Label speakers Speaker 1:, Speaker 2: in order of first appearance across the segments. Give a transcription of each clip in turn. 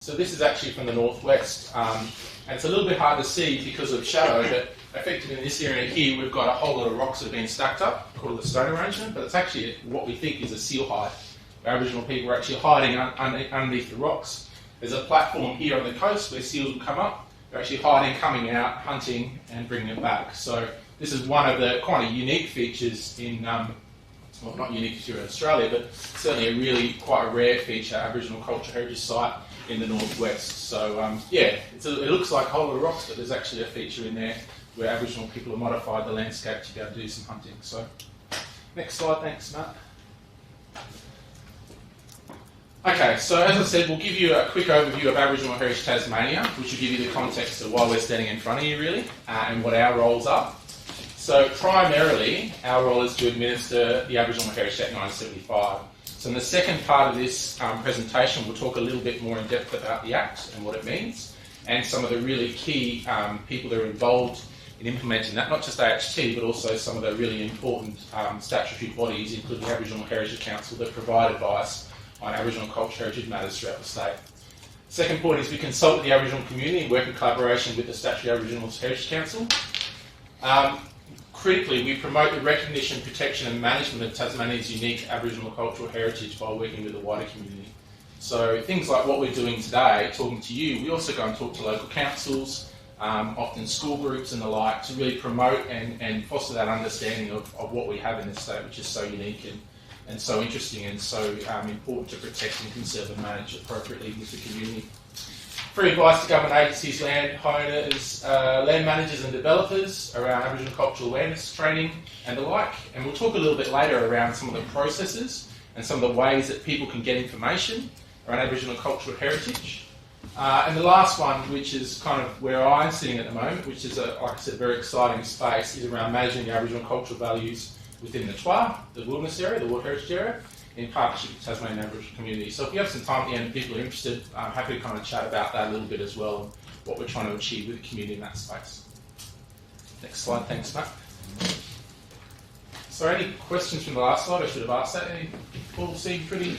Speaker 1: So this is actually from the northwest, and it's a little bit hard to see because of shadow, but effectively in this area here we've got a whole lot of rocks that have been stacked up, called the stone arrangement, but it's actually what we think is a seal hide. Aboriginal people are actually hiding underneath the rocks. There's a platform here on the coast where seals will come up. They're actually hiding, coming out, hunting, and bringing it back. So this is one of the kind of unique features in, well, not unique here in Australia, but certainly a really quite a rare feature, Aboriginal cultural heritage site in the northwest. So yeah, it looks like a whole lot of rocks, but there's actually a feature in there where Aboriginal people have modified the landscape to be able to do some hunting. So next slide, thanks Matt. Okay, so as I said, we'll give you a quick overview of Aboriginal Heritage Tasmania, which will give you the context of why we're standing in front of you really, and what our roles are. So primarily, our role is to administer the Aboriginal Heritage Act 1975. So in the second part of this presentation, we'll talk a little bit more in depth about the Act and what it means, and some of the really key people that are involved in implementing that, not just AHT, but also some of the really important statutory bodies, including the Aboriginal Heritage Council, that provide advice on Aboriginal cultural heritage matters throughout the state. Second point is we consult with the Aboriginal community and work in collaboration with the Statutory Aboriginal Heritage Council. Critically, we promote the recognition, protection and management of Tasmania's unique Aboriginal cultural heritage by working with the wider community. So things like what we're doing today, talking to you, we also go and talk to local councils, often school groups and the like, to really promote and foster that understanding of what we have in this state, which is so unique and so interesting and so important to protect and conserve and manage appropriately with the community. Free advice to government agencies, landowners, land managers and developers around Aboriginal cultural awareness training and the like. And we'll talk a little bit later around some of the processes and some of the ways that people can get information around Aboriginal cultural heritage. And the last one, which is kind of where I'm sitting at the moment, which is, like I said, a very exciting space, is around managing the Aboriginal cultural values within the Twa, the wilderness area, the World Heritage Area, in partnership with Tasmanian Aboriginal community. So if you have some time at the end and people are interested, I'm happy to kind of chat about that a little bit as well, and what we're trying to achieve with the community in that space. Next slide, thanks Matt. So any questions from the last slide? I should have asked that. Any all seem pretty...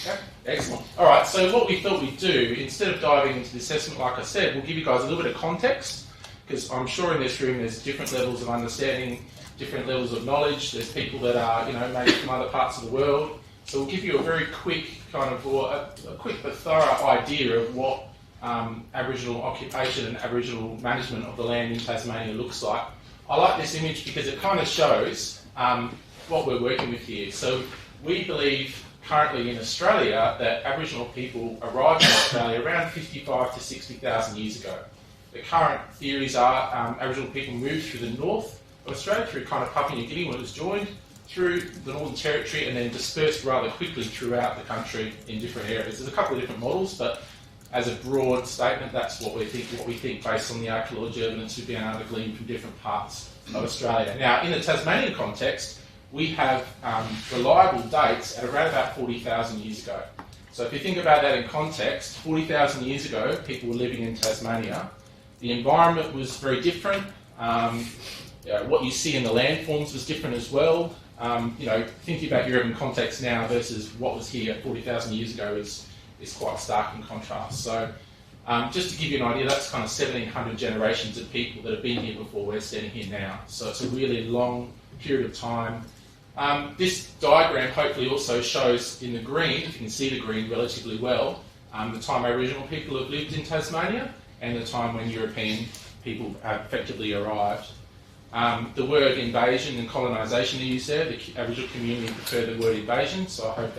Speaker 1: Okay, excellent. All right, so what we thought we'd do, instead of diving into the assessment, like I said, we'll give you guys a little bit of context, because I'm sure in this room there's different levels of understanding, different levels of knowledge. There's people that are, maybe from other parts of the world. So we'll give you a very quick kind of, or a quick but thorough idea of what Aboriginal occupation and Aboriginal management of the land in Tasmania looks like. I like this image because it kind of shows what we're working with here. So we believe currently in Australia that Aboriginal people arrived in Australia around 55 to 60,000 years ago. The current theories are Aboriginal people moved through the north of Australia, through kind of Papua New Guinea when it was joined, through the Northern Territory, and then dispersed rather quickly throughout the country in different areas. There's a couple of different models, but as a broad statement, that's what we think based on the archaeological evidence we've been able to glean from different parts of Australia. Now, in the Tasmanian context, we have reliable dates at around about 40,000 years ago. So if you think about that in context, 40,000 years ago, people were living in Tasmania. The environment was very different. What you see in the landforms was different as well. Thinking about your urban context now versus what was here 40,000 years ago is quite stark in contrast. So just to give you an idea, that's kind of 1,700 generations of people that have been here before we're standing here now. So it's a really long period of time. This diagram hopefully also shows in the green, if you can see the green relatively well, the time Aboriginal people have lived in Tasmania and the time when European people have effectively arrived. The word invasion and colonisation are used there. The Aboriginal community prefer the word invasion, so I hope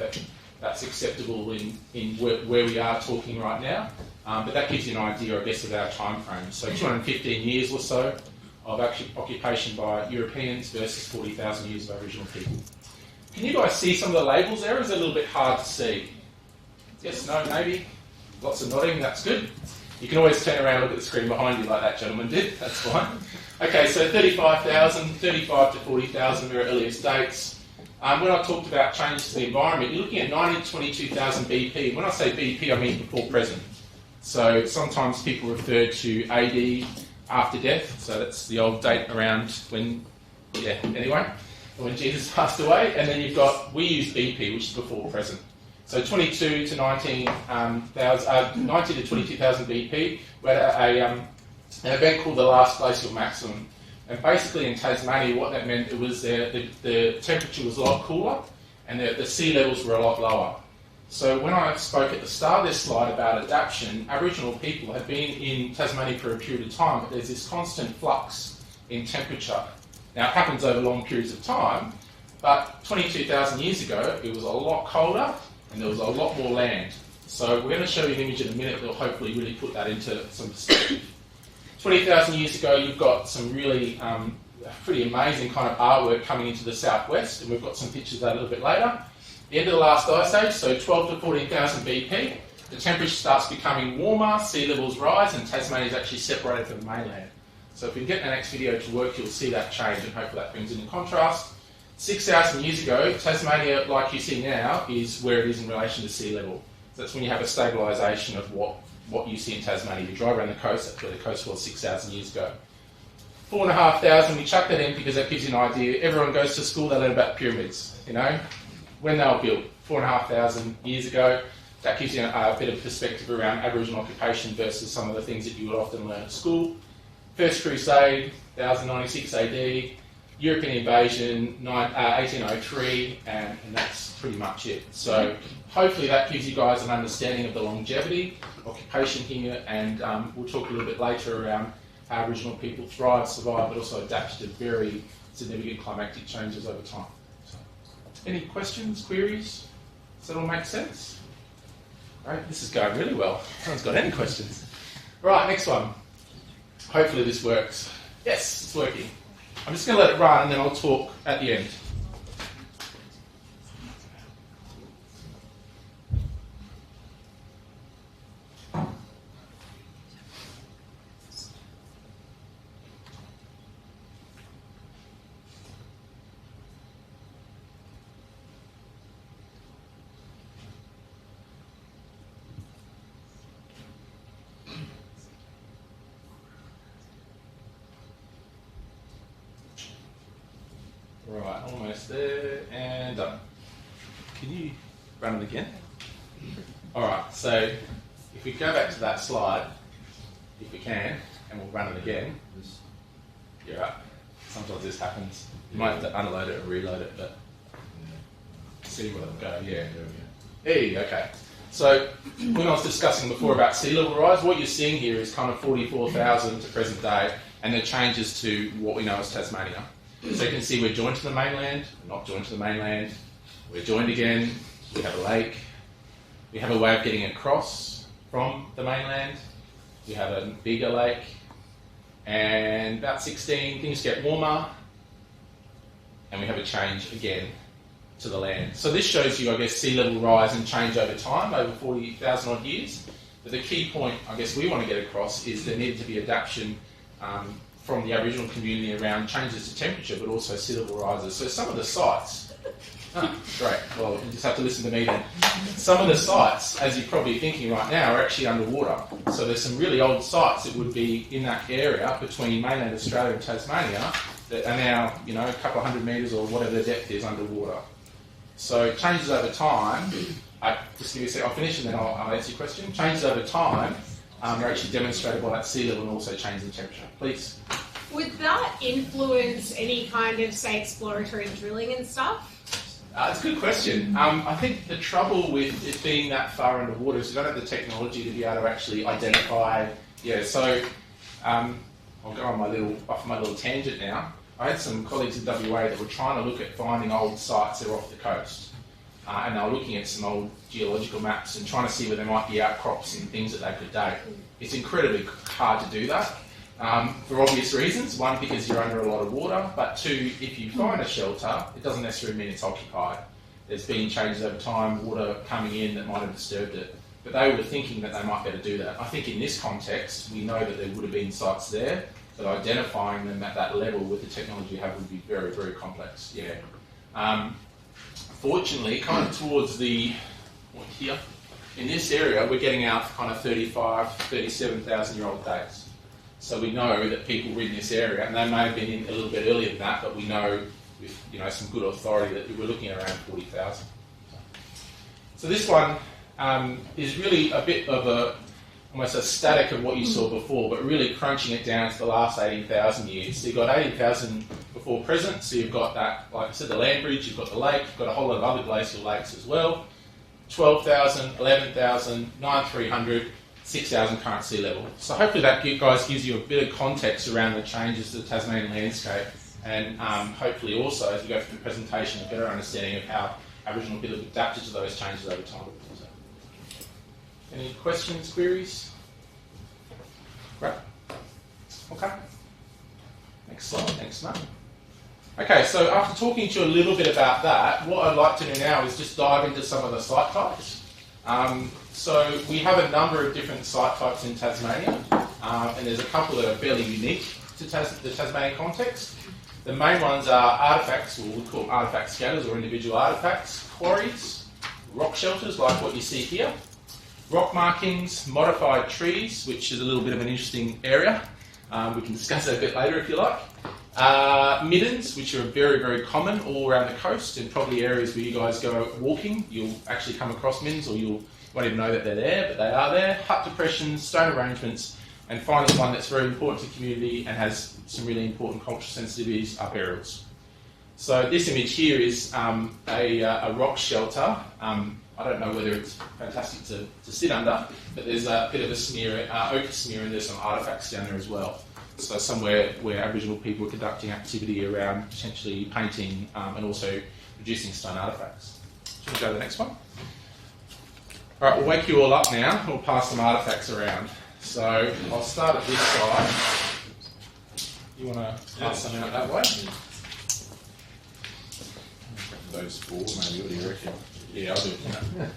Speaker 1: that's acceptable in where we are talking right now. But that gives you an idea, I guess, of our time frame. So 215 years or so of occupation by Europeans versus 40,000 years of Aboriginal people. Can you guys see some of the labels there? Or is it a little bit hard to see? Yes, no, maybe? Lots of nodding, that's good. You can always turn around and look at the screen behind you like that gentleman did, that's fine. Okay, so 35,000, 35 to 40,000 are our earliest dates. When I talked about changes to the environment, you're looking at 90 to 22,000 BP. When I say BP, I mean before present. So sometimes people refer to AD, after death, so that's the old date around when Jesus passed away. And then you've got, we use BP, which is before present. So 22 to 90 to 22,000 BP, we had an event called the last glacial maximum. And basically in Tasmania, what that meant, it was the temperature was a lot cooler and the sea levels were a lot lower. So when I spoke at the start of this slide about adaptation, Aboriginal people have been in Tasmania for a period of time, but there's this constant flux in temperature. Now it happens over long periods of time, but 22,000 years ago, it was a lot colder and there was a lot more land. So we're going to show you an image in a minute that will hopefully really put that into some perspective. 20,000 years ago, you've got some really pretty amazing kind of artwork coming into the southwest, and we've got some pictures of that a little bit later. The end of the last ice age, so 12 to 14,000 BP, the temperature starts becoming warmer, sea levels rise, and Tasmania is actually separated from the mainland. So if we can get the next video to work, you'll see that change, and hopefully that brings it in contrast. 6,000 years ago, Tasmania, like you see now, is where it is in relation to sea level. So that's when you have a stabilisation of what you see in Tasmania. You drive around the coast, that's where the coast was 6,000 years ago. 4,500, we chuck that in because that gives you an idea. Everyone goes to school, they learn about pyramids, you know, when they were built 4,500 years ago. That gives you a bit of perspective around Aboriginal occupation versus some of the things that you would often learn at school. First Crusade, 1096 AD, European invasion, 1803, and that's pretty much it. So hopefully that gives you guys an understanding of the longevity, occupation here, and we'll talk a little bit later around how Aboriginal people thrive, survive, but also adapt to very significant climatic changes over time. So, any questions, queries? Does that all make sense? Right, this is going really well. No one's got any questions. Right, next one. Hopefully this works. Yes, it's working. I'm just going to let it run and then I'll talk at the end. Right, almost there, and done. Can you run it again? Alright, so if we go back to that slide, if we can, and we'll run it again. You're right. Sometimes this happens. You might have to unload it or reload it, but see where it'll go. Yeah, there we go. Hey, okay. So when I was discussing before about sea level rise, what you're seeing here is kind of 44,000 to present day, and the changes to what we know as Tasmania. So you can see we're joined to the mainland, we're not joined to the mainland, we're joined again, we have a lake, we have a way of getting across from the mainland, we have a bigger lake, and about 16, things get warmer, and we have a change again to the land. So this shows you, I guess, sea level rise and change over time, over 40,000 odd years. But the key point, I guess, we want to get across is there needed to be adaptation from the Aboriginal community around changes to temperature, but also sea level rises. So some of the sites, great, well, you just have to listen to me then. Some of the sites, as you're probably thinking right now, are actually underwater. So there's some really old sites that would be in that area between mainland Australia and Tasmania that are now, you know, a couple of 100 metres or whatever the depth is underwater. So changes over time, just give you a sec, I'll finish and then I'll answer your question. Changes over time are actually demonstrated by that sea level and also change in temperature. Please.
Speaker 2: Would that influence any kind of, say, exploratory drilling and stuff?
Speaker 1: It's a good question. I think the trouble with it being that far underwater is you don't have the technology to be able to actually identify. Yeah, so I'll go on off my little tangent now. I had some colleagues in WA that were trying to look at finding old sites that are off the coast. And they were looking at some old geological maps and trying to see where there might be outcrops and things that they could date. It's incredibly hard to do that for obvious reasons. One, because you're under a lot of water, but two, if you find a shelter, it doesn't necessarily mean it's occupied. There's been changes over time, water coming in that might have disturbed it. But they were thinking that they might better do that. I think in this context, we know that there would have been sites there, but identifying them at that level with the technology you have would be very, very complex. Yeah. Fortunately, kind of towards here, in this area, we're getting out kind of 35, 37,000 year old dates. So we know that people were in this area, and they may have been in a little bit earlier than that, but we know with some good authority that we're looking at around 40,000. So this one is really a bit of almost a static of what you saw before, but really crunching it down to the last 18,000 years. So you've got 18,000 before present, so you've got that, like I said, the land bridge, you've got the lake, you've got a whole lot of other glacial lakes as well. 12,000, 11,000, 9,300, 6,000 current sea level. So hopefully that guys gives you a bit of context around the changes to the Tasmanian landscape, and hopefully also, as we go through the presentation, a better understanding of how Aboriginal people have adapted to those changes over time. So, any questions, queries? Great. Okay. Next slide. Thanks, Matt. Okay, so after talking to you a little bit about that, what I'd like to do now is just dive into some of the site types. So we have a number of different site types in Tasmania, and there's a couple that are fairly unique to the Tasmanian context. The main ones are artefacts, or we call them artefact scatters or individual artefacts, quarries, rock shelters like what you see here, rock markings, modified trees, which is a little bit of an interesting area. We can discuss that a bit later if you like. Middens, which are very, very common all around the coast, and probably areas where you guys go walking, you'll actually come across middens, or you won't even know that they're there, but they are there. Hut depressions, stone arrangements, and finally one that's very important to the community and has some really important cultural sensitivities are burials. So this image here is a rock shelter. I don't know whether it's fantastic to sit under, but there's a bit of a smear, ochre smear, and there's some artefacts down there as well. So somewhere where Aboriginal people are conducting activity around potentially painting and also producing stone artefacts. Should we go to the next one? All right, we'll wake you all up now. We'll pass some artefacts around. So I'll start at this side. You want to pass some out that way? Those four, maybe. What do you reckon? Yeah, I'll do it.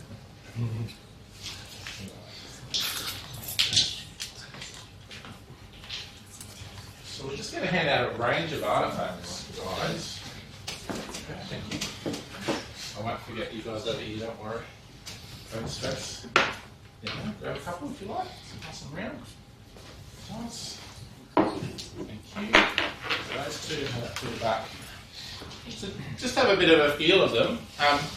Speaker 1: So we're just going to hand out a range of artefacts, guys. Thank you. I won't forget you guys over here, don't worry. Don't stress. Yeah, grab a couple if you like. Pass them around. Nice. Thank you. So those two, have that to the back. So just have a bit of a feel of them.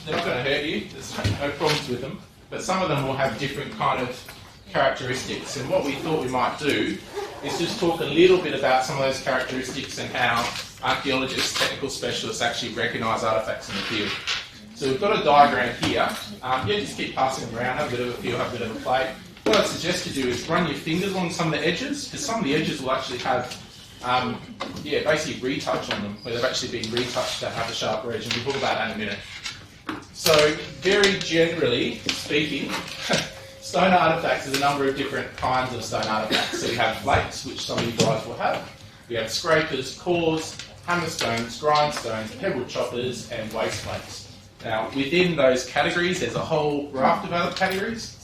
Speaker 1: They're not going to hurt you. There's no problems with them. But some of them will have different kind of characteristics. And what we thought we might do is just talk a little bit about some of those characteristics and how archaeologists, technical specialists actually recognise artefacts in the field. So we've got a diagram here. Just keep passing them around, have a bit of a feel, have a bit of a play. What I'd suggest you do is run your fingers along some of the edges, because some of the edges will actually have, basically retouch on them, where they've actually been retouched to have a sharper edge, and we'll talk about that in a minute. So very generally speaking, stone artefacts is a number of different kinds of stone artefacts. So we have flakes, which some of you guys will have. We have scrapers, cores, hammerstones, grindstones, pebble choppers, and waste flakes. Now, within those categories, there's a whole raft of other categories,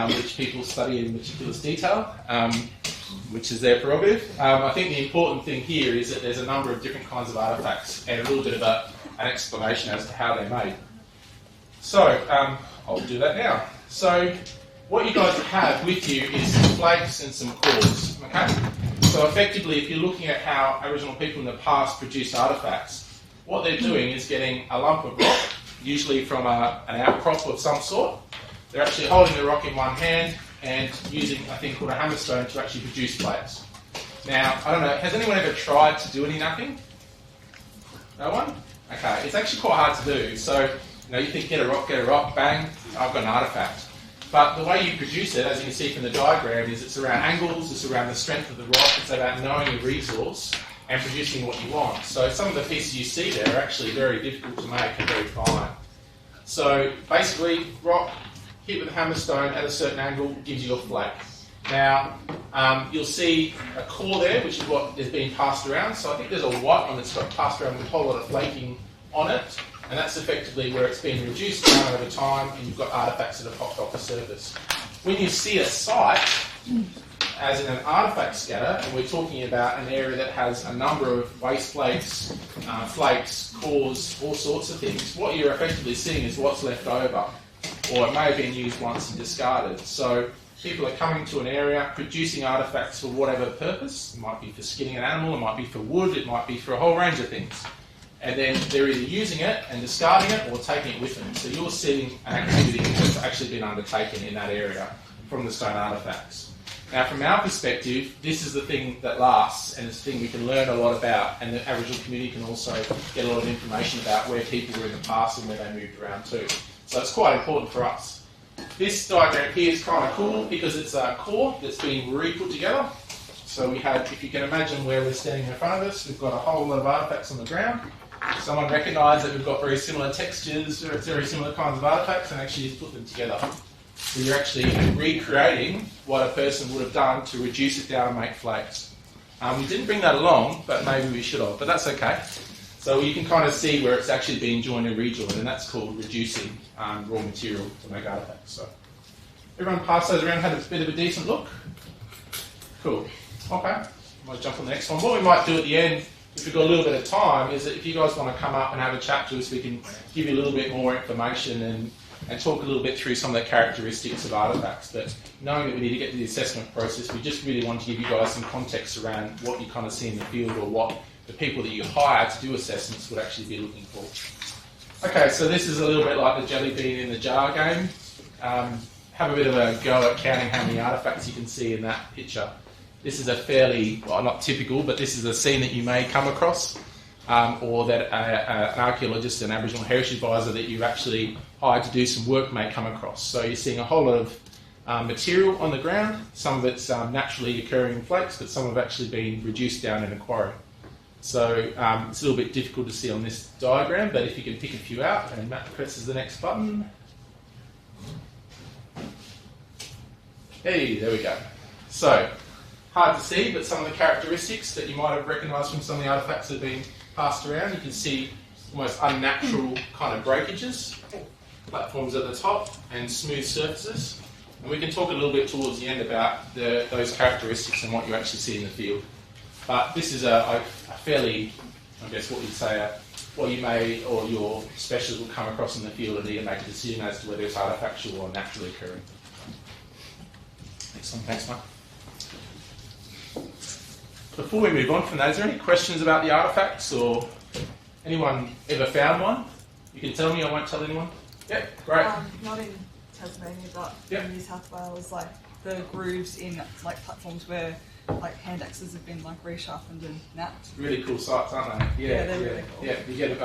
Speaker 1: which people study in meticulous detail, which is their prerogative. I think the important thing here is that there's a number of different kinds of artefacts and a little bit of an explanation as to how they're made. So, I'll do that now. So, what you guys have with you is some flakes and some cores, okay? So effectively, if you're looking at how Aboriginal people in the past produced artefacts, what they're doing is getting a lump of rock, usually from an outcrop of some sort. They're actually holding the rock in one hand and using a thing called a hammerstone to actually produce flakes. Now, I don't know, has anyone ever tried to do any nothing? No one? Okay, it's actually quite hard to do. So, you think get a rock, bang, I've got an artefact. But the way you produce it, as you can see from the diagram, is it's around angles, it's around the strength of the rock, it's about knowing your resource and producing what you want. So some of the pieces you see there are actually very difficult to make and very fine. So basically, rock hit with a hammerstone at a certain angle gives you a flake. Now, you'll see a core there, which is what is being passed around. So I think there's a white one that's got passed around with a whole lot of flaking on it. And that's effectively where it's been reduced down over time, and you've got artefacts that have popped off the surface. When you see a site, as in an artefact scatter, and we're talking about an area that has a number of waste flakes, cores, all sorts of things, what you're effectively seeing is what's left over, or it may have been used once and discarded. So people are coming to an area, producing artefacts for whatever purpose. It might be for skinning an animal, it might be for wood, it might be for a whole range of things. and then they're either using it and discarding it or taking it with them. So you're seeing an activity that's actually been undertaken in that area from the stone artefacts. Now, from our perspective, this is the thing that lasts, and it's the thing we can learn a lot about, and the Aboriginal community can also get a lot of information about where people were in the past and where they moved around too. So it's quite important for us. This diagram here is kind of cool because it's a core that's been re-put together. So we have, if you can imagine where we're standing in front of us, we've got a whole lot of artefacts on the ground. Someone recognised that we've got very similar textures, very similar kinds of artefacts, and actually just put them together. So you're actually recreating what a person would have done to reduce it down and make flakes. We didn't bring that along, but maybe we should have, but that's okay. So you can kind of see where it's actually being joined and rejoined, and that's called reducing raw material to make artefacts. So everyone pass those around, had a bit of a decent look. Cool. Okay, I might jump on the next one. What we might do at the end, if we've got a little bit of time, is that if you guys want to come up and have a chat to us, we can give you a little bit more information and talk a little bit through some of the characteristics of artefacts. But knowing that we need to get to the assessment process, we just really want to give you guys some context around what you kind of see in the field or what the people that you hire to do assessments would actually be looking for. Okay, so this is a little bit like the jelly bean in the jar game. Have a bit of a go at counting how many artefacts you can see in that picture. This is a fairly, well, not typical, but this is a scene that you may come across, or that an archaeologist, an Aboriginal Heritage Advisor that you've actually hired to do some work may come across. So you're seeing a whole lot of material on the ground. Some of it's naturally occurring flakes, but some have actually been reduced down in a quarry. So it's a little bit difficult to see on this diagram, but if you can pick a few out, and Matt presses the next button. Hey, there we go. So, hard to see, but some of the characteristics that you might have recognised from some of the artefacts that have been passed around, you can see almost unnatural kind of breakages, platforms at the top, and smooth surfaces. And we can talk a little bit towards the end about those characteristics and what you actually see in the field. But this is a fairly, I guess what you'd say, what you may or your specialist will come across in the field and need to make a decision as to whether it's artefactual or naturally occurring. Excellent, thanks, Mike. Before we move on from that, is there any questions about the artefacts or anyone ever found one? You can tell me, I won't tell anyone. Yep, great.
Speaker 3: Not in Tasmania, but in New South Wales, like the grooves in like platforms where like hand axes have been like resharpened and napped.
Speaker 1: Really cool sites, aren't they?
Speaker 3: Yeah, they're really cool.
Speaker 1: Yeah, you get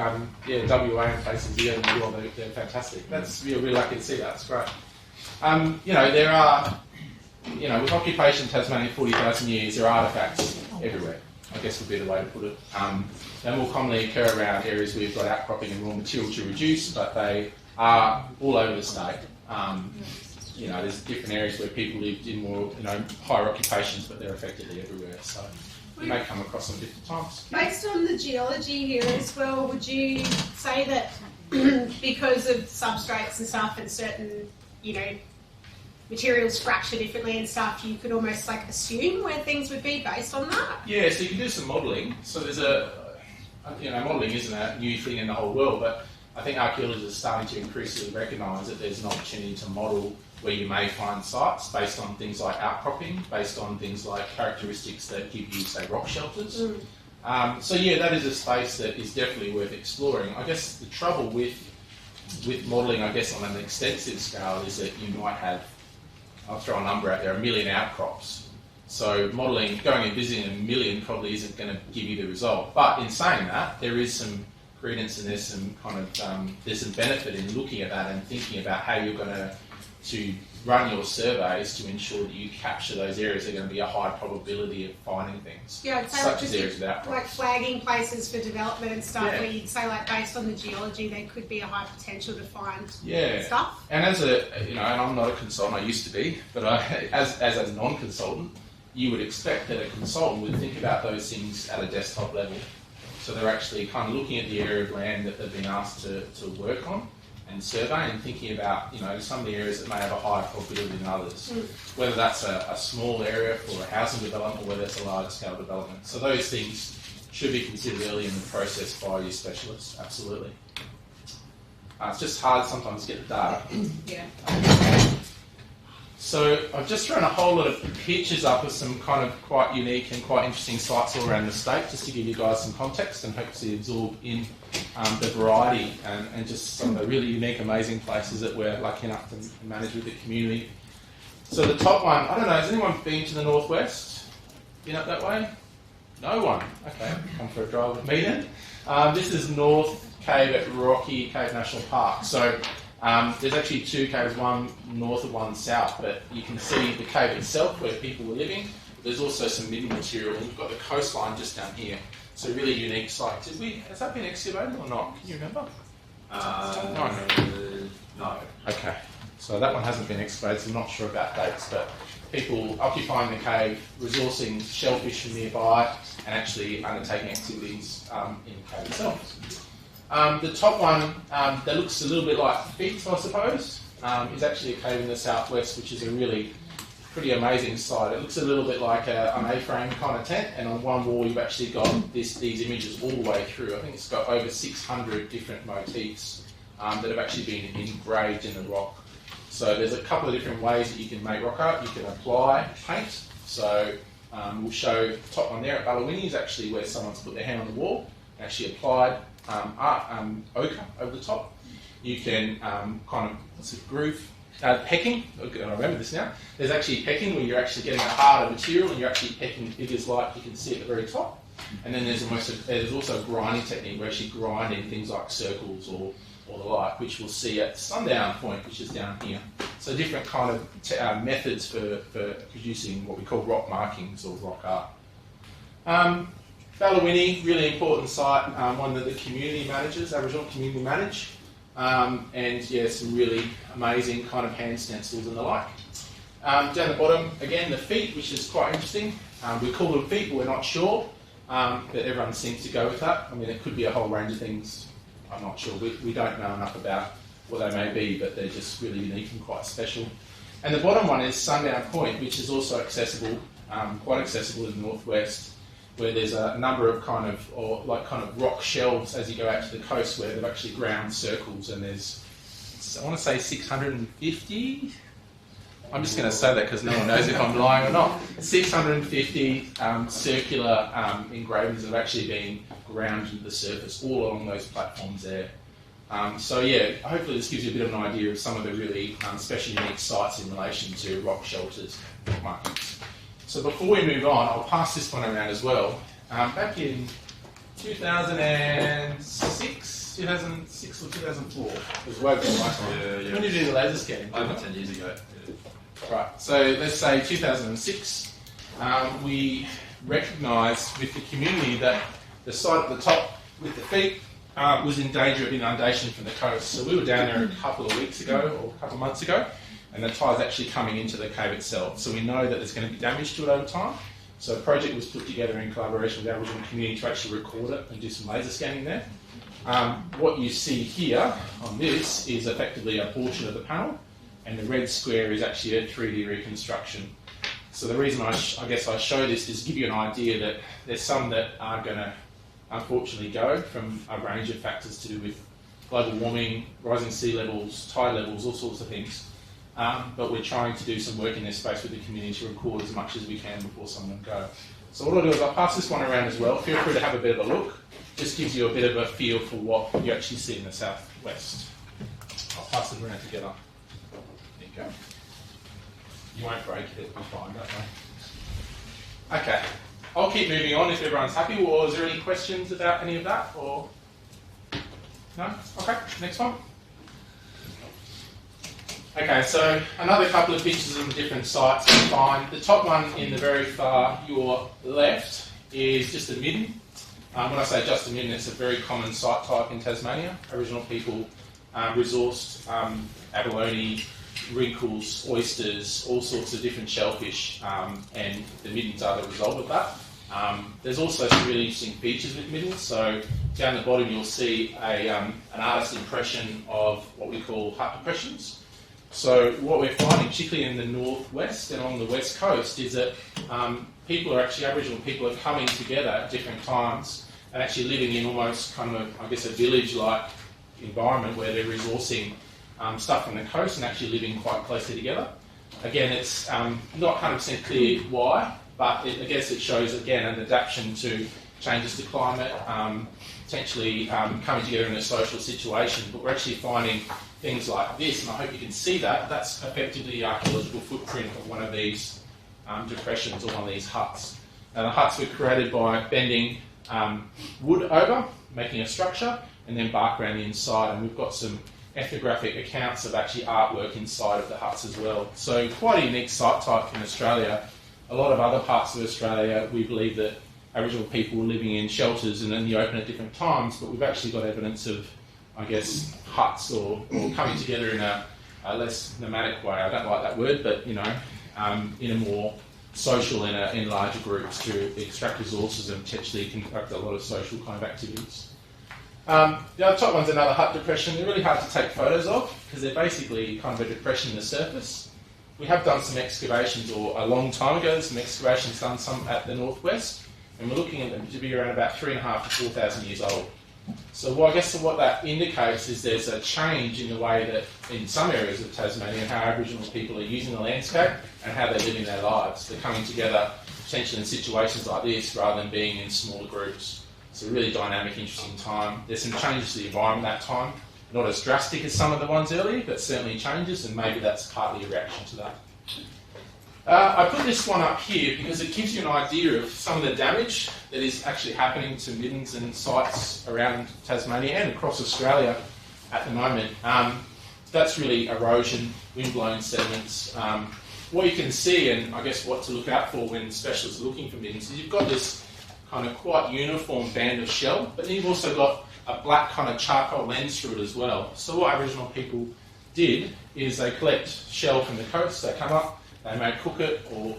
Speaker 1: WA and places, you get them as well, they're fantastic. That's, you're really lucky to see that, it's great. There are, with occupation Tasmania 40,000 years, there are artefacts everywhere, I guess would be the way to put it. They more commonly occur around areas where you've got outcropping and raw material to reduce, but they are all over the state. There's different areas where people lived in more, higher occupations, but they're effectively everywhere. So you may come across them different times.
Speaker 2: Based on the geology here as well, would you say that because of substrates and stuff and certain, materials fracture differently and stuff, you could almost like assume where things would be based on that?
Speaker 1: Yeah, so you can do some modelling. So there's modelling isn't a new thing in the whole world, but I think archaeologists are starting to increasingly recognise that there's an opportunity to model where you may find sites based on things like outcropping, based on things like characteristics that give you, say, rock shelters. That is a space that is definitely worth exploring. I guess the trouble with modelling, I guess, on an extensive scale is that you might have, I'll throw a number out there, 1 million outcrops. So modelling, going and visiting 1 million probably isn't going to give you the result. But in saying that, there is some credence and there's some kind of there's some benefit in looking at that and thinking about how you're going to run your surveys to ensure that you capture those areas that are going to be a high probability of finding things.
Speaker 2: Yeah, I'd say
Speaker 1: such as areas of outcrops.
Speaker 2: like flagging places for development and stuff, where you'd say like based on the geology, there could be a high potential to find stuff.
Speaker 1: And as and I'm not a consultant, I used to be, but as a non-consultant, you would expect that a consultant would think about those things at a desktop level. So they're actually kind of looking at the area of land that they've been asked to work on and survey and thinking about, some of the areas that may have a higher probability than others. Whether that's a small area for a housing development or whether it's a large-scale development. So those things should be considered early in the process by your specialists, absolutely. It's just hard sometimes to get the data. So I've just thrown a whole lot of pictures up of some kind of quite unique and quite interesting sites all around the state, just to give you guys some context and hopefully absorb in the variety and just some of the really unique, amazing places that we're lucky enough to manage with the community. So the top one, I don't know, has anyone been to the northwest? Been up that way? No one. Okay, come for a drive with me then. This is North Cave at Rocky Cave National Park. So there's actually two caves, one north and one south, but you can see the cave itself where people were living. There's also some midden material, and you've got the coastline just down here. So really unique site. Has that been excavated or not? Can you remember?
Speaker 4: No.
Speaker 1: Okay. So that one hasn't been excavated, so I'm not sure about dates, but people occupying the cave, resourcing shellfish from nearby, and actually undertaking activities in the cave itself. The top one, that looks a little bit like feet, I suppose, is actually a cave in the southwest, which is a really pretty amazing site. It looks a little bit like an A-frame kind of tent, and on one wall you've actually got these images all the way through. I think it's got over 600 different motifs that have actually been engraved in the rock. So there's a couple of different ways that you can make rock art. You can apply paint. So we'll show the top one there at Ballawinnie is actually where someone's put their hand on the wall and actually applied ochre over the top. You can groove, pecking. I remember this now. There's actually pecking where you're actually getting a harder material and you're actually pecking figures like you can see at the very top. And then there's also a grinding technique where you're actually grinding things like circles or the like, which we'll see at Sundown Point, which is down here. So different kind of methods for producing what we call rock markings or rock art. Ballawinnie, really important site, one that the community managers, Aboriginal community manage, and yeah, some really amazing kind of hand stencils and the like. Down the bottom, again, the feet, which is quite interesting. We call them feet, but we're not sure, but everyone seems to go with that. I mean, it could be a whole range of things. I'm not sure. We don't know enough about what they may be, but they're just really unique and quite special. And the bottom one is Sundown Point, which is also accessible, quite accessible in the northwest, where there's a number of kind of rock shelves as you go out to the coast where they've actually ground circles, and there's, I want to say 650. I'm just going to say that because no one knows if I'm lying or not. 650 circular engravings have actually been ground into the surface all along those platforms there. So yeah, hopefully this gives you a bit of an idea of some of the really special, unique sites in relation to rock shelters, rock markings. So before we move on, I'll pass this one around as well. Back in 2006 or 2004, it was way back last time.
Speaker 4: Yeah.
Speaker 1: When did you do the laser scanning?
Speaker 4: Over 10 years ago. Yeah.
Speaker 1: Right, so let's say 2006, we recognised with the community that the site at the top with the feet was in danger of inundation from the coast. So we were down there a couple of weeks ago or a couple of months ago, and the tide's actually coming into the cave itself. So we know that there's going to be damage to it over time. So a project was put together in collaboration with the Aboriginal community to actually record it and do some laser scanning there. What you see here on this is effectively a portion of the panel, and the red square is actually a 3D reconstruction. So the reason I guess I show this is to give you an idea that there's some that are going to unfortunately go from a range of factors to do with global warming, rising sea levels, tide levels, all sorts of things. But we're trying to do some work in this space with the community to record as much as we can before someone go. So what I'll do is I'll pass this one around as well. Feel free to have a bit of a look. Just gives you a bit of a feel for what you actually see in the southwest. I'll pass it around together. There you go. You won't break it, it'll be fine, don't worry. Okay, I'll keep moving on if everyone's happy. Or is there any questions about any of that? Or no? Okay, next one. Okay, so another couple of pictures of the different sites you find. The top one in the very far your left is just a midden. When I say just a midden, it's a very common site type in Tasmania. Aboriginal people resourced abalone, wrinkles, oysters, all sorts of different shellfish, and the middens are the result of that. There's also some really interesting features with middens. So down the bottom you'll see an artist's impression of what we call hut depressions. So what we're finding, particularly in the northwest and on the west coast, is that Aboriginal people are coming together at different times and actually living in almost kind of, I guess, a village-like environment where they're resourcing stuff from the coast and actually living quite closely together. Again, it's not 100% clear why, but I guess it shows, again, an adaptation to changes to climate, potentially coming together in a social situation. But we're actually finding things like this, and I hope you can see that. That's effectively the archaeological footprint of one of these depressions, or one of these huts. Now, the huts were created by bending wood over, making a structure, and then bark around the inside. And we've got some ethnographic accounts of actually artwork inside of the huts as well. So quite a unique site type in Australia. A lot of other parts of Australia, we believe that Aboriginal people were living in shelters and in the open at different times, but we've actually got evidence of, I guess, huts or coming together in a less nomadic way. I don't like that word, but, you know, in a more social, in larger groups to extract resources and potentially conduct a lot of social kind of activities. The other top one's another hut depression. They're really hard to take photos of because they're basically kind of a depression in the surface. We have done some excavations, or a long time ago, some excavations done some at the northwest, and we're looking at them to be around about 3,500 to 4,000 years old. So I guess what that indicates is there's a change in the way that in some areas of Tasmania how Aboriginal people are using the landscape and how they're living their lives. They're coming together potentially in situations like this rather than being in smaller groups. It's a really dynamic, interesting time. There's some changes to the environment that time. Not as drastic as some of the ones earlier, but certainly changes, and maybe that's partly a reaction to that. I put this one up here because it gives you an idea of some of the damage that is actually happening to middens and sites around Tasmania and across Australia at the moment. That's really erosion, wind-blown sediments. What you can see, and I guess what to look out for when specialists are looking for middens, is you've got this kind of quite uniform band of shell, but then you've also got a black kind of charcoal lens through it as well. So what Aboriginal people did is they collect shell from the coast, they come up, they may cook it or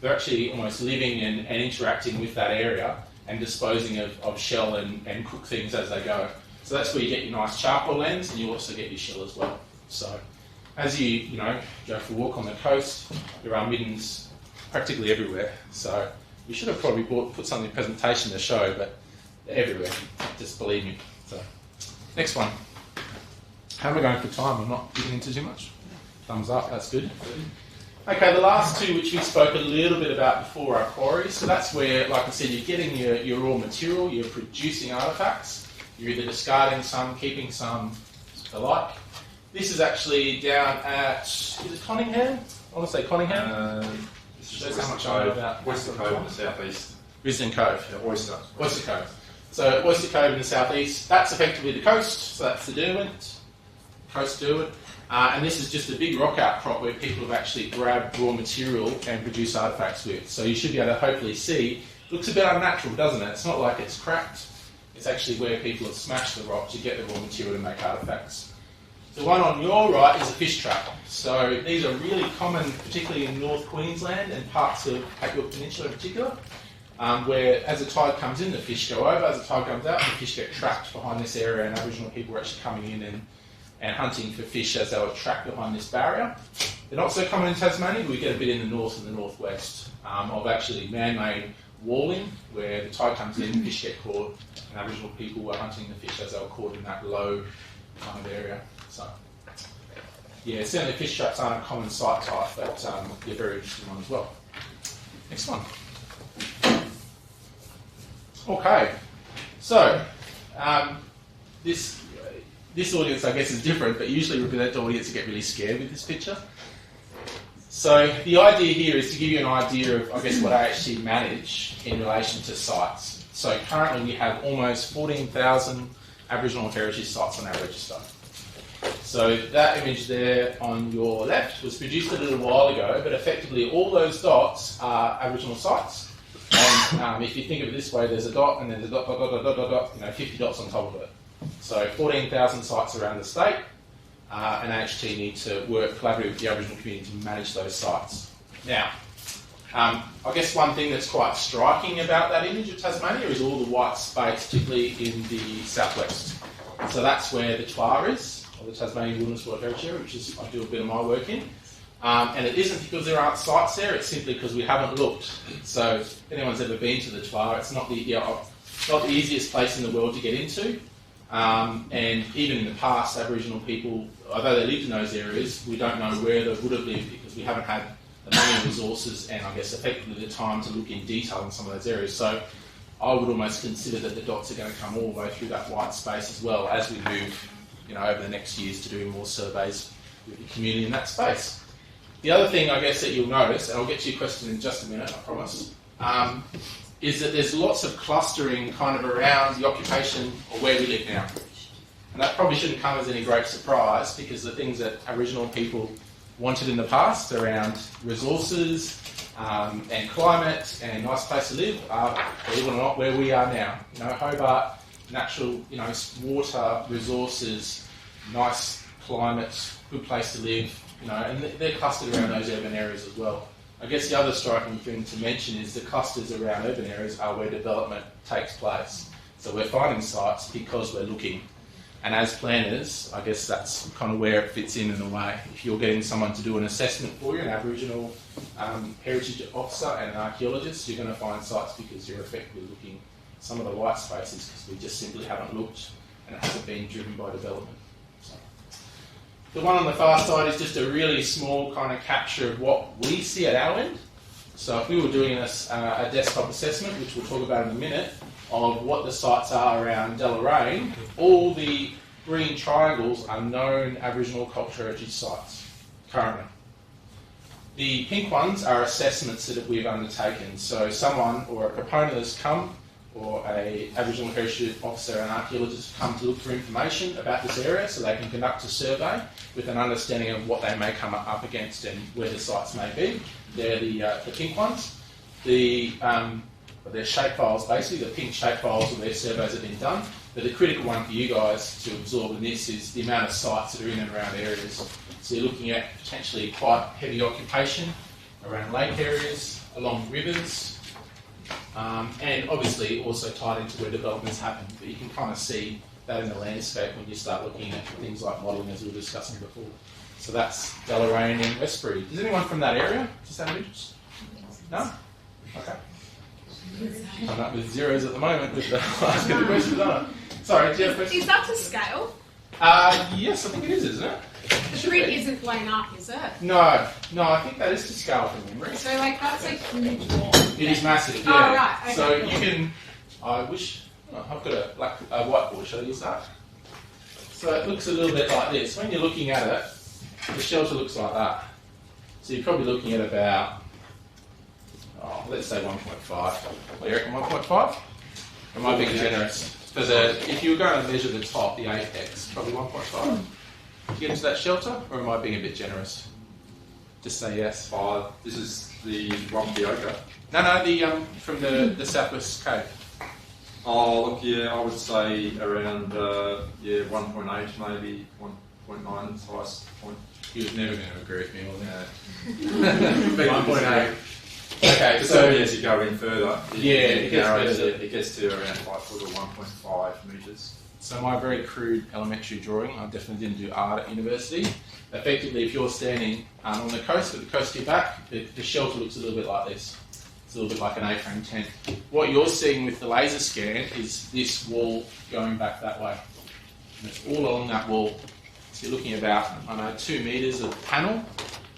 Speaker 1: they're actually almost living and interacting with that area and disposing of shell and cook things as they go. So that's where you get your nice charcoal lens, and you also get your shell as well. So as you go for a walk on the coast, there are middens practically everywhere. So you should have probably put something in presentation to show, but they're everywhere, just believe me. So next one. How am I going for time? I'm not getting into too much. Thumbs up, that's good. Okay, the last two, which we spoke a little bit about before, are quarries. So that's where, like I said, you're getting your raw material, you're producing artefacts, you're either discarding some, keeping some, alike. This is actually down at, is it Conningham? I want to say Conningham. Shows how much I know about
Speaker 4: Oyster Cove in the southeast.
Speaker 1: Risdon Cove.
Speaker 4: Yeah, Oyster
Speaker 1: Cove. So Oyster Cove in the southeast, that's effectively the coast, so that's the Derwent, coast Derwent. And this is just a big rock outcrop where people have actually grabbed raw material and produced artefacts with. So you should be able to hopefully see, it looks a bit unnatural, doesn't it? It's not like it's cracked, it's actually where people have smashed the rock to get the raw material to make artefacts. The one on your right is a fish trap. So these are really common, particularly in North Queensland and parts of Cape York Peninsula in particular, where as the tide comes in, the fish go over, as the tide comes out, the fish get trapped behind this area, and Aboriginal people are actually coming in and hunting for fish as they were trapped behind this barrier. They're not so common in Tasmania, but we get a bit in the north and the northwest of actually man-made walling, where the tide comes in, the fish get caught, and Aboriginal people were hunting the fish as they were caught in that low kind of area. So, yeah, certainly fish traps aren't a common site type, but they're a very interesting one as well. Next one. Okay, so this audience, I guess, is different, but usually represent audience get really scared with this picture. So the idea here is to give you an idea of, I guess, what I actually manage in relation to sites. So currently we have almost 14,000 Aboriginal heritage sites on our register. So that image there on your left was produced a little while ago, but effectively all those dots are Aboriginal sites. And if you think of it this way, there's a dot and then there's a dot, 50 dots on top of it. So 14,000 sites around the state, and AHT need to work collaboratively with the Aboriginal community to manage those sites. Now, I guess one thing that's quite striking about that image of Tasmania is all the white space, particularly in the southwest. So that's where the TWAR is, or the Tasmanian Wilderness World Heritage Area, which is I do a bit of my work in. And it isn't because there aren't sites there, it's simply because we haven't looked. So if anyone's ever been to the TWAR, it's not the easiest place in the world to get into. And even in the past, Aboriginal people, although they lived in those areas, we don't know where they would have lived because we haven't had the money, resources, and I guess effectively the time to look in detail in some of those areas. So I would almost consider that the dots are going to come all the way through that white space as well as we move, over the next years to do more surveys with the community in that space. The other thing I guess that you'll notice, and I'll get to your question in just a minute, I promise, is that there's lots of clustering kind of around the occupation or where we live now. And that probably shouldn't come as any great surprise because the things that Aboriginal people wanted in the past around resources and climate and nice place to live are, believe it or not, where we are now. Hobart, natural, water, resources, nice climate, good place to live, and they're clustered around those urban areas as well. I guess the other striking thing to mention is the clusters around urban areas are where development takes place. So we're finding sites because we're looking. And as planners, I guess that's kind of where it fits in a way. If you're getting someone to do an assessment for you, an Aboriginal heritage officer and an archaeologist, you're going to find sites because you're effectively looking some of the white spaces because we just simply haven't looked and it hasn't been driven by development. So. The one on the far side is just a really small kind of capture of what we see at our end. So if we were doing a desktop assessment, which we'll talk about in a minute, of what the sites are around Deloraine, all the green triangles are known Aboriginal cultural heritage sites currently. The pink ones are assessments that we've undertaken. So someone or a proponent has come, or a Aboriginal heritage officer and archaeologist come to look for information about this area so they can conduct a survey with an understanding of what they may come up against and where the sites may be. They're the pink ones. They're shape files basically, the pink shape files where their surveys have been done. But the critical one for you guys to absorb in this is the amount of sites that are in and around areas. So you're looking at potentially quite heavy occupation around lake areas, along rivers, and obviously also tied into where developments happen. But you can kind of see that in the landscape when you start looking at things like modelling as we were discussing before. So that's Deloraine and Westbury. Is anyone from that area? Just out of interest? No? Okay. I'm up with zeros at the moment with the asking the questions, aren't I? Sorry, do you have a question?
Speaker 2: Is that to scale?
Speaker 1: Yes, I think it is, isn't it?
Speaker 2: The grid isn't blown up, is it?
Speaker 1: No, I think that is to scale from memory.
Speaker 2: So that's a huge wall.
Speaker 1: It is massive, yeah.
Speaker 2: Oh, right. Okay,
Speaker 1: so
Speaker 2: cool.
Speaker 1: you can, I've got a whiteboard, shall I use that? So it looks a little bit like this. When you're looking at it, the shelter looks like that. So you're probably looking at about, let's say 1.5. What do you reckon, 1.5? Am I being generous? Because if you were going to measure the top, the apex, probably 1.5. Did you get into that shelter, or am I being a bit generous? Just say yes.
Speaker 4: This is the Wampioka.
Speaker 1: No, from the Southwest Cape.
Speaker 4: Oh, look, yeah, I would say around 1.8, maybe 1.9 is the highest point.
Speaker 1: He was never going to agree with me on
Speaker 4: that.
Speaker 1: 1.8. Okay,
Speaker 4: so
Speaker 1: so
Speaker 4: as you go in further, it gets to around 5 foot or 1.5 metres.
Speaker 1: So my very crude elementary drawing, I definitely didn't do art at university. Effectively, if you're standing on the coast, with the coast to your back, the shelter looks a little bit like this. It's a little bit like an A-frame tent. What you're seeing with the laser scan is this wall going back that way. And it's all along that wall. So you're looking about, 2 metres of panel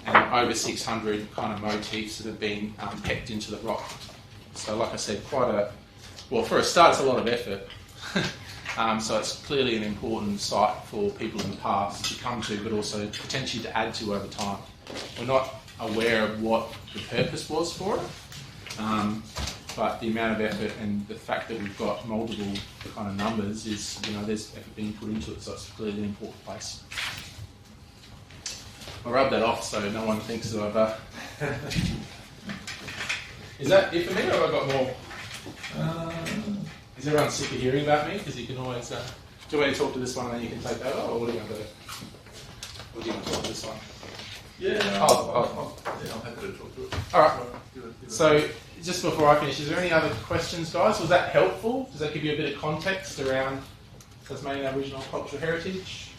Speaker 1: and over 600 kind of motifs that have been pecked into the rock. So like I said, for a start, it's a lot of effort. So it's clearly an important site for people in the past to come to, but also potentially to add to over time. We're not aware of what the purpose was for it, but the amount of effort and the fact that we've got multiple kind of numbers is, there's effort being put into it, so it's clearly an important place. I'll rub that off so no one thinks that I've... Is that it for me, or have I got more? Is everyone sick of hearing about me? Because you can always... do you want me to talk to this one and then you can take over, or what do you want to do? Or do you want to talk to this one?
Speaker 4: Yeah, I'm happy to talk to it.
Speaker 1: Alright, so just before I finish, is there any other questions, guys? Was that helpful? Does that give you a bit of context around Tasmanian Aboriginal cultural heritage?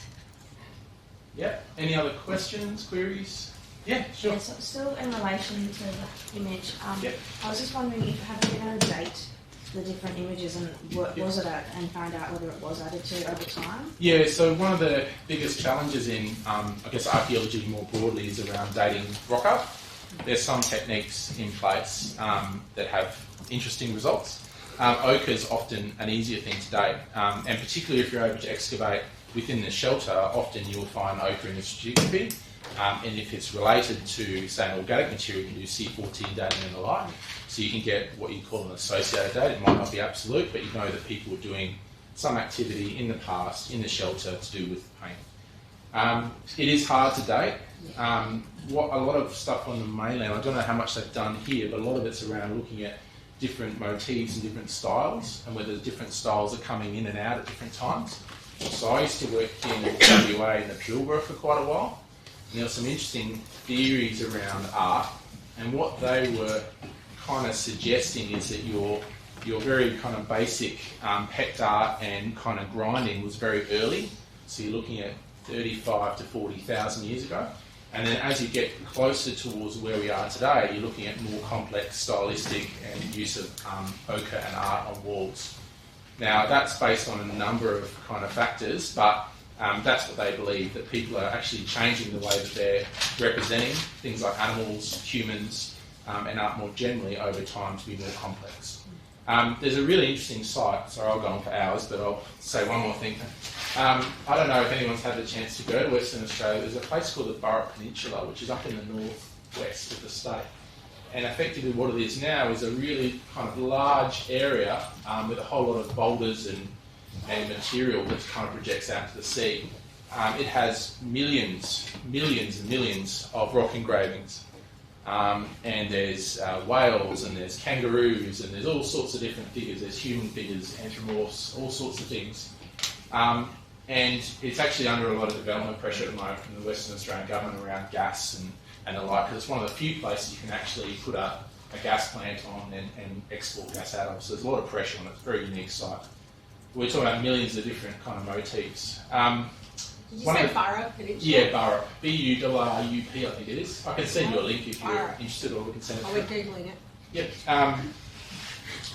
Speaker 1: Yeah. Any other questions, queries? Yeah, sure.
Speaker 5: Yeah, so still in relation to the image,
Speaker 1: Yep.
Speaker 5: I was just wondering if you have a date the different images and what was it at, and find out whether it was added to over time?
Speaker 1: Yeah, so one of the biggest challenges in, I guess, archaeology more broadly is around dating rock art. There's some techniques in place that have interesting results. Ochre is often an easier thing to date, and particularly if you're able to excavate within the shelter, often you'll find ochre in the stratigraphy, and if it's related to, say, an organic material, you can do C14 dating and the like, so you can get what you call an associated date. It might not be absolute, but you know that people were doing some activity in the past in the shelter to do with paint. It is hard to date. What a lot of stuff on the mainland, I don't know how much they've done here, but a lot of it's around looking at different motifs and different styles, and whether different styles are coming in and out at different times. So I used to work in WA in the Pilbara for quite a while, and there were some interesting theories around art, and what they were kind of suggesting is that your very kind of basic pecked art and kind of grinding was very early, so you're looking at 35 to 40,000 years ago. And then as you get closer towards where we are today, you're looking at more complex stylistic and use of ochre and art on walls. Now, that's based on a number of kind of factors, but that's what they believe, that people are actually changing the way that they're representing things like animals, humans, and art more generally over time to be more complex. There's a really interesting site, sorry, I'll go on for hours, but I'll say one more thing. I don't know if anyone's had the chance to go to Western Australia. There's a place called the Burrup Peninsula, which is up in the northwest of the state. And effectively what it is now is a really kind of large area with a whole lot of boulders and material that kind of projects out to the sea. It has millions and millions of rock engravings. And there's whales, and there's kangaroos, and there's all sorts of different figures. There's human figures, anthropomorphs, all sorts of things. And it's actually under a lot of development pressure at the moment from the Western Australian government around gas and the like, because it's one of the few places you can actually put a gas plant on and export gas out of. So there's a lot of pressure on it. It's a very unique site. We're talking about millions of different kind of motifs.
Speaker 2: Did you say Burrup Peninsula?
Speaker 1: Yeah, Burrup. B-U-R-R-U-P, I think it is. I can send you a link if you're interested, or we can send it
Speaker 2: we're Googling it.
Speaker 1: Yep.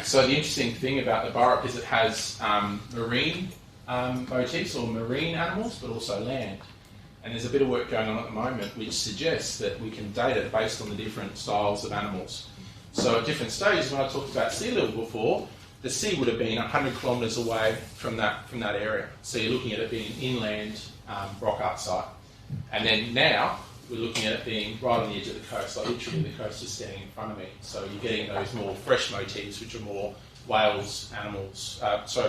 Speaker 1: So the interesting thing about the Burrup is it has marine motifs or marine animals, but also land. And there's a bit of work going on at the moment which suggests that we can date it based on the different styles of animals. So at different stages, when I talked about sea level before, the sea would have been 100 kilometres away from that area. So you're looking at it being an inland rock art site. And then now, we're looking at it being right on the edge of the coast, like literally the coast is standing in front of me. So you're getting those more fresh motifs, which are more whales,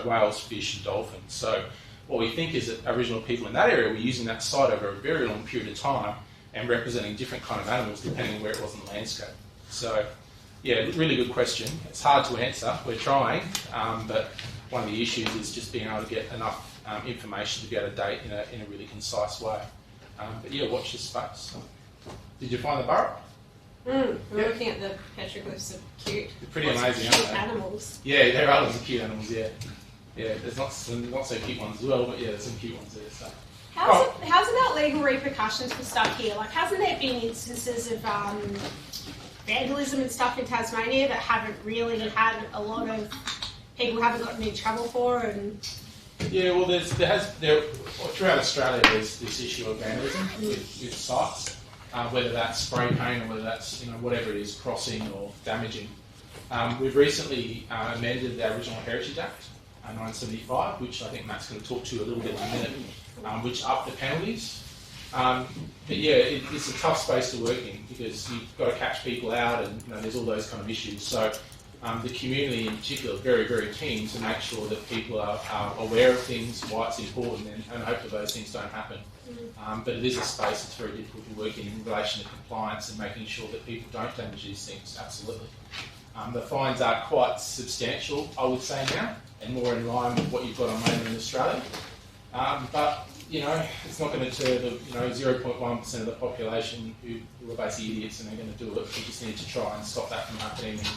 Speaker 1: whales, fish and dolphins. So what we think is that Aboriginal people in that area were using that site over a very long period of time and representing different kind of animals depending on where it was in the landscape. So, yeah, really good question. It's hard to answer. We're trying, but one of the issues is just being able to get enough information to be able to date in a really concise way. But yeah, watch this space. Did you find the Burrup?
Speaker 2: We're looking at the petroglyphs of cute.
Speaker 1: They're pretty amazing, aren't they?
Speaker 2: Animals.
Speaker 1: Yeah, there are lots of cute animals, yeah. Yeah, there's not so cute ones as well, but yeah, there's some cute ones there. So.
Speaker 2: How's about legal repercussions for stuff here? Like, hasn't there been instances of vandalism and stuff in Tasmania that haven't really had a lot of people haven't gotten in trouble for? And
Speaker 1: yeah, well, throughout Australia, there's this issue of vandalism with sites, whether that's spray paint or whether that's whatever it is, crossing or damaging. We've recently amended the Aboriginal Heritage Act, 1975, which I think Matt's going to talk to you a little bit in a minute, which upped the penalties. But yeah, it's a tough space to work in because you've got to catch people out, and there's all those kind of issues. So the community in particular are very, very keen to make sure that people are aware of things, why it's important, and hope that those things don't happen. But it is a space that's very difficult to work in relation to compliance and making sure that people don't damage these things, absolutely. The fines are quite substantial, I would say now, and more in line with what you've got on mainland Australia. But it's not going to deter the 0.1% of the population who are basically idiots and they're going to do it. We just need to try and stop that from happening and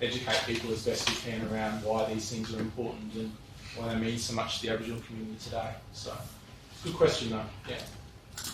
Speaker 1: educate people as best we can around why these things are important and why they mean so much to the Aboriginal community today. So, good question though, yeah.